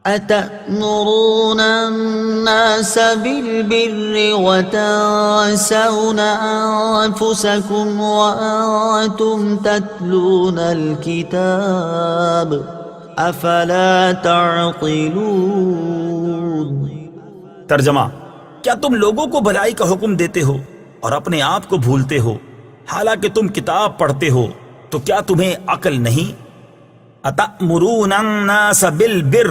أتأمرون الناس بالبر وتنسون أنفسكم وأنتم تتلون الكتاب أفلا تعقلون۔ ترجمہ: کیا تم لوگوں کو بھلائی کا حکم دیتے ہو اور اپنے آپ کو بھولتے ہو، حالانکہ تم کتاب پڑھتے ہو؟ تو کیا تمہیں عقل نہیں؟ اتأمرون الناس بالبر،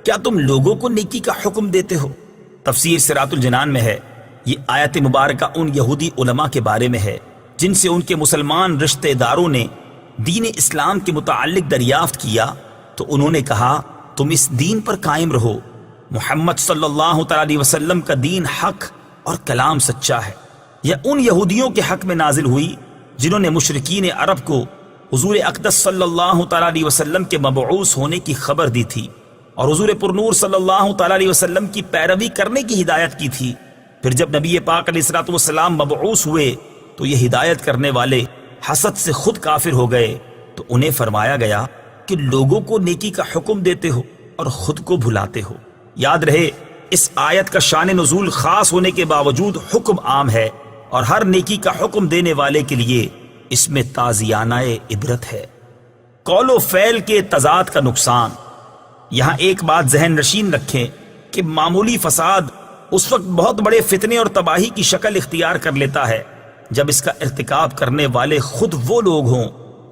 کیا تم لوگوں کو نیکی کا حکم دیتے ہو؟ تفسیر صراط الجنان میں ہے، یہ آیت مبارکہ ان یہودی علماء کے بارے میں ہے جن سے ان کے مسلمان رشتہ داروں نے دین اسلام کے متعلق دریافت کیا تو انہوں نے کہا تم اس دین پر قائم رہو، محمد صلی اللہ تعالی علیہ وسلم کا دین حق اور کلام سچا ہے۔ یہ ان یہودیوں کے حق میں نازل ہوئی جنہوں نے مشرکین عرب کو حضور اقدس صلی اللہ تعالی علیہ وسلم کے مبعوث ہونے کی خبر دی تھی اور حضور پرنور صلی اللہ تعالی علیہ وسلم کی پیروی کرنے کی ہدایت کی تھی۔ پھر جب نبی پاک علیہ الصلوۃ والسلام مبعوث ہوئے تو یہ ہدایت کرنے والے حسد سے خود کافر ہو گئے، تو انہیں فرمایا گیا کہ لوگوں کو نیکی کا حکم دیتے ہو اور خود کو بھلاتے ہو۔ یاد رہے، اس آیت کا شان نزول خاص ہونے کے باوجود حکم عام ہے، اور ہر نیکی کا حکم دینے والے کے لیے اس میں تعزیانہ عبرت ہے۔ قول و فعل کے تضاد کا نقصان۔ یہاں ایک بات ذہن نشین رکھیں کہ معمولی فساد اس وقت بہت بڑے فتنے اور تباہی کی شکل اختیار کر لیتا ہے جب اس کا ارتکاب کرنے والے خود وہ لوگ ہوں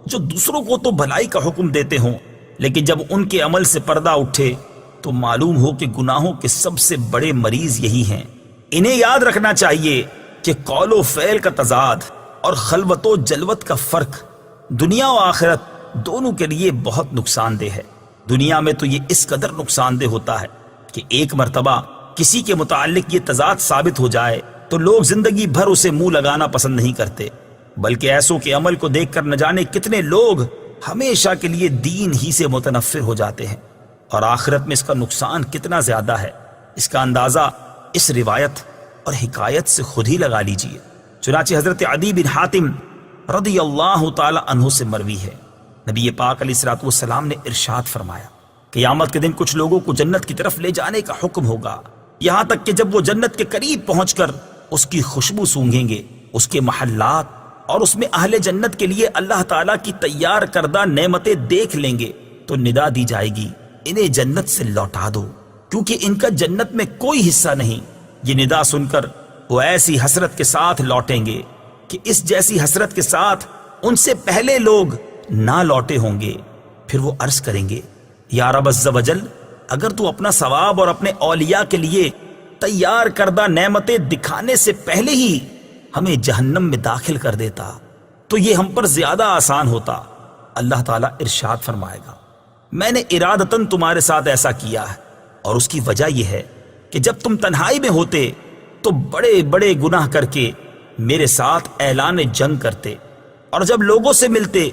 جو دوسروں کو تو بھلائی کا حکم دیتے ہوں، لیکن جب ان کے عمل سے پردہ اٹھے تو معلوم ہو کہ گناہوں کے سب سے بڑے مریض یہی ہیں۔ انہیں یاد رکھنا چاہیے کہ قول و فعل کا تضاد اور خلوت و جلوت کا فرق دنیا و آخرت دونوں کے لیے بہت نقصان دہ ہے۔ دنیا میں تو یہ اس قدر نقصان دہ ہوتا ہے کہ ایک مرتبہ کسی کے متعلق یہ تضاد ثابت ہو جائے تو لوگ زندگی بھر اسے منہ لگانا پسند نہیں کرتے، بلکہ ایسوں کے عمل کو دیکھ کر نہ جانے کتنے لوگ ہمیشہ کے لیے دین ہی سے متنفر ہو جاتے ہیں، اور آخرت میں اس کا نقصان کتنا زیادہ ہے اس کا اندازہ اس روایت اور حکایت سے خود ہی لگا لیجئے۔ چنانچہ حضرت عدی بن حاتم رضی اللہ تعالی عنہ سے مروی ہے، نبی پاک علیہ الصلوۃ والسلام نے ارشاد فرمایا، قیامت کے دن کچھ لوگوں کو جنت کی طرف لے جانے کا حکم ہوگا، یہاں تک کہ جب وہ جنت کے قریب پہنچ کر اس کی خوشبو سونگھیں گے، اس کے محلات اور اس میں اہل جنت کے لیے اللہ تعالیٰ کی تیار کردہ نعمتیں دیکھ لیں گے تو ندا دی جائے گی انہیں جنت سے لوٹا دو، کیونکہ ان کا جنت میں کوئی حصہ نہیں۔ یہ ندا سن کر وہ ایسی حسرت کے ساتھ لوٹیں گے کہ اس جیسی حسرت کے ساتھ ان سے پہلے لوگ نہ لوٹے ہوں گے۔ پھر وہ عرض کریں گے، یا رب عز و جل، اگر تو اپنا ثواب اور اپنے اولیاء کے لیے تیار کردہ نعمتیں دکھانے سے پہلے ہی ہمیں جہنم میں داخل کر دیتا تو یہ ہم پر زیادہ آسان ہوتا۔ اللہ تعالیٰ ارشاد فرمائے گا، میں نے ارادتاً تمہارے ساتھ ایسا کیا ہے، اور اس کی وجہ یہ ہے کہ جب تم تنہائی میں ہوتے تو بڑے بڑے گناہ کر کے میرے ساتھ اعلان جنگ کرتے، اور جب لوگوں سے ملتے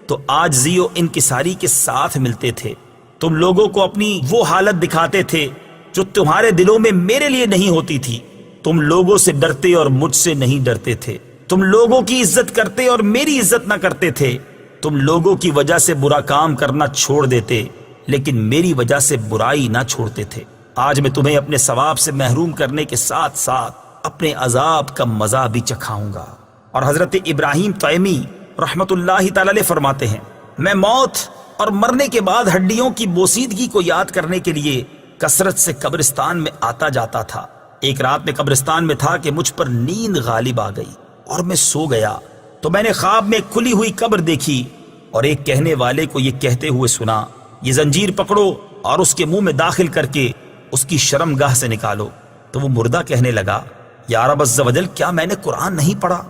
تو عاجزی و انکساری کے ساتھ ملتے تھے۔ تم لوگوں کو اپنی وہ حالت دکھاتے تھے جو تمہارے دلوں میں میرے لیے نہیں ہوتی تھی۔ تم لوگوں سے ڈرتے اور مجھ سے نہیں ڈرتے تھے۔ تم لوگوں کی عزت کرتے اور میری عزت نہ کرتے تھے۔ تم لوگوں کی وجہ سے برا کام کرنا چھوڑ دیتے لیکن میری وجہ سے برائی نہ چھوڑتے تھے۔ آج میں تمہیں اپنے ثواب سے محروم کرنے کے ساتھ ساتھ اپنے عذاب کا مزہ بھی چکھاؤں گا۔ اور حضرت ابراہیم تیمی رحمت اللہ تعالی علیہ فرماتے ہیں، میں موت اور مرنے کے بعد ہڈیوں کی بوسیدگی کو یاد کرنے کے لیے کثرت سے قبرستان میں آتا جاتا تھا۔ ایک رات میں قبرستان میں تھا کہ مجھ پر نیند غالب آ گئی اور میں سو گیا تو میں نے خواب میں کھلی ہوئی قبر دیکھی اور ایک کہنے والے کو یہ کہتے ہوئے سنا، یہ زنجیر پکڑو اور اس کے منہ میں داخل کر کے اس کی شرمگاہ سے نکالو۔ تو وہ مردہ کہنے لگا، یا رب عز و جل، کیا میں نے قرآن نہیں پڑھا؟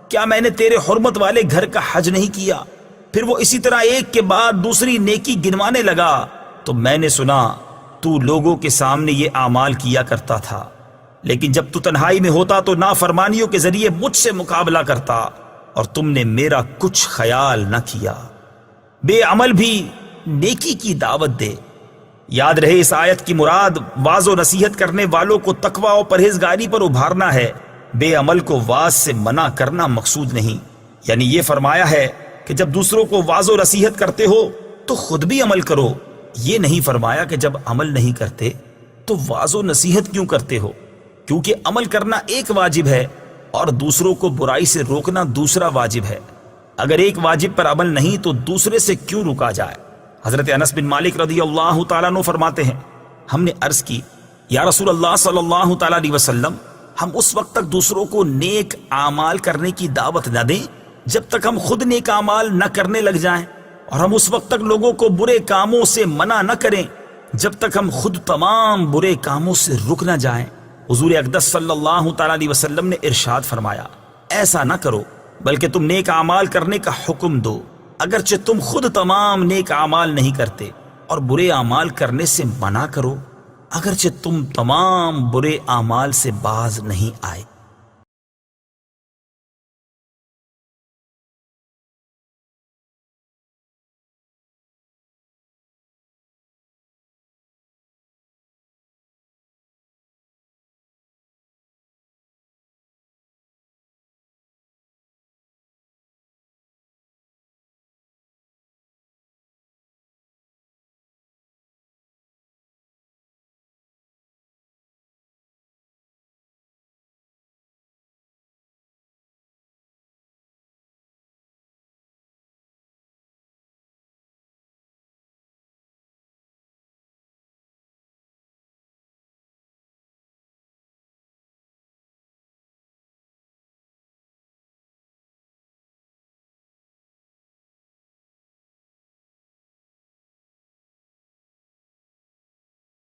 کیا میں نے تیرے حرمت والے گھر کا حج نہیں کیا؟ پھر وہ اسی طرح ایک کے بعد دوسری نیکی گنوانے لگا تو میں نے سنا تو لوگوں کے سامنے یہ اعمال کیا کرتا تھا، لیکن جب تو تنہائی میں ہوتا تو نافرمانیوں کے ذریعے مجھ سے مقابلہ کرتا اور تم نے میرا کچھ خیال نہ کیا۔ بے عمل بھی نیکی کی دعوت دے۔ یاد رہے، اس آیت کی مراد واعظ و نصیحت کرنے والوں کو تقوی و پرہیزگاری پر ابھارنا ہے، بے عمل کو واعظ سے منع کرنا مقصود نہیں۔ یعنی یہ فرمایا ہے کہ جب دوسروں کو واعظ و نصیحت کرتے ہو تو خود بھی عمل کرو، یہ نہیں فرمایا کہ جب عمل نہیں کرتے تو واعظ و نصیحت کیوں کرتے ہو، کیونکہ عمل کرنا ایک واجب ہے اور دوسروں کو برائی سے روکنا دوسرا واجب ہے۔ اگر ایک واجب پر عمل نہیں تو دوسرے سے کیوں روکا جائے؟ حضرت انس بن مالک رضی اللہ تعالیٰ عنہ فرماتے ہیں، ہم نے عرض کی یا رسول اللہ صلی اللہ تعالیٰ علیہ وسلم، ہم اس وقت تک دوسروں کو نیک اعمال کرنے کی دعوت نہ دیں جب تک ہم خود نیک اعمال نہ کرنے لگ جائیں، اور ہم اس وقت تک لوگوں کو برے کاموں سے منع نہ کریں جب تک ہم خود تمام برے کاموں سے رک نہ جائیں۔ حضور اقدس صلی اللہ تعالیٰ علیہ وسلم نے ارشاد فرمایا، ایسا نہ کرو بلکہ تم نیک اعمال کرنے کا حکم دو، اگرچہ تم خود تمام نیک اعمال نہیں کرتے، اور برے اعمال کرنے سے منع کرو اگرچہ تم تمام برے اعمال سے باز نہیں آئے۔